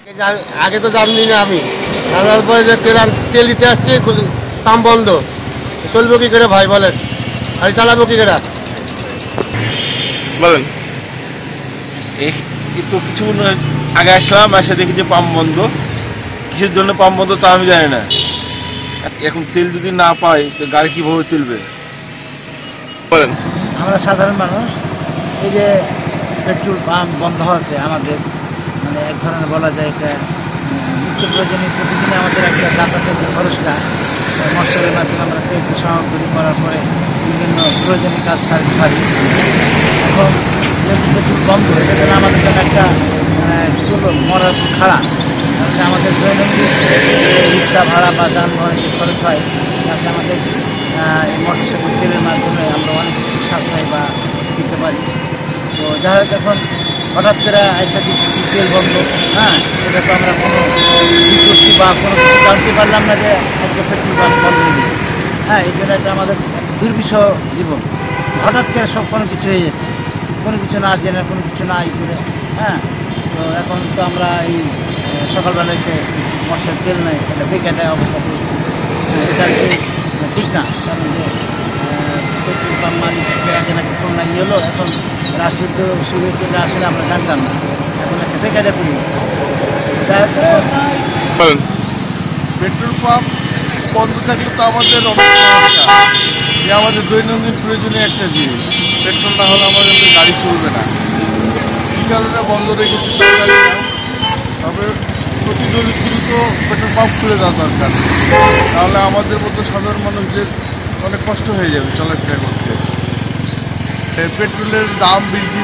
আগে তো জানি না আমি, জানার পরে যে তেল দিতে আসছি পাম্প বন্ধ, চলবো কি করে ভাই বলেন, গাড়ি চালাবো কি করে বলেন। এই তো কিছুক্ষণ আগে আসলাম, এসে দেখি যে পাম্প বন্ধ। কিসের জন্য পাম্প বন্ধ তা আমি জানি না। এখন তেল যদি না পাই তো গাড়ি কিভাবে চলবে বলেন। আমরা সাধারণ মানুষ, এই যে পেট্রোল পাম্প বন্ধ হচ্ছে আমাদের মানে এক ধরনের বলা যায় এটা নিত্য প্রয়োজনীয়। প্রতিদিনে আমাদের একটা যাতায়াতের যে খরচটা মৎস্যের মাধ্যমে আমরা তেল সামগ্রী করার পরে বিভিন্ন প্রয়োজনীয় কাজ সারি। এখন যেহেতু পেট্রোল বন্ধ, এটা যেন আমাদের জন্য একটা কী বলবো মরার খাড়া। তাহলে আমাদের দৈনন্দিন রিক্সা ভাড়া বা যানবাহনের যে খরচ হয় তাতে আমাদের এই মোটরসাইকেল তেলের মাধ্যমে আমরা অনেক কিছু সাশ্রয় বা দিতে পারি। তো যাই হোক, এখন হঠাৎ করে আইসা দিচ্ছি তেল বন্ধ, এটা তো আমরা কোনো বিপত্তি বা কোনো কিছু জানতে পারলাম না যে আজকে পেট্রোল পাম্প বন্ধ হয়ে গেছে। এই জন্য এটা আমাদের দুর্বিষহ জীবন। হঠাৎ করে সব কোনো কিছু হয়ে যাচ্ছে, কোনো কিছু না জেনে, কোনো কিছু না করে। তো এখন তো আমরা এই সকালবেলা এসে মশলার তেল নেই, এটা বেঁকে দেয় অবস্থা করেছি। এটা ঠিক না, কারণ যে পেট্রোল পাম্প মালিক আগে নাকি খুলনা হলো, এখন রাশিদ তো শুরু হয়েছে, এটা আসলে আমরা জানতাম না, এখন একটা বেকারে পড়ে যাচ্ছে। পেট্রোল পাম্প বন্ধ থাকলে তো আমাদের অনেক সমস্যা। যে আমাদের দৈনন্দিন প্রয়োজনীয় একটা জিনিস, পেট্রোল না হলে আমাদের গাড়ি চলবে না। কী কারণে বন্ধ রেখেছে তা জানি না, তবে প্রতি দ্রুত পেট্রোল পাম্প খুলে দেওয়া দরকার, তাহলে আমাদের মতো সাধারণ মানুষদের অনেক কষ্ট হয়ে যাবে চলাফেরা করতে। পেট্রোলের দাম বৃদ্ধি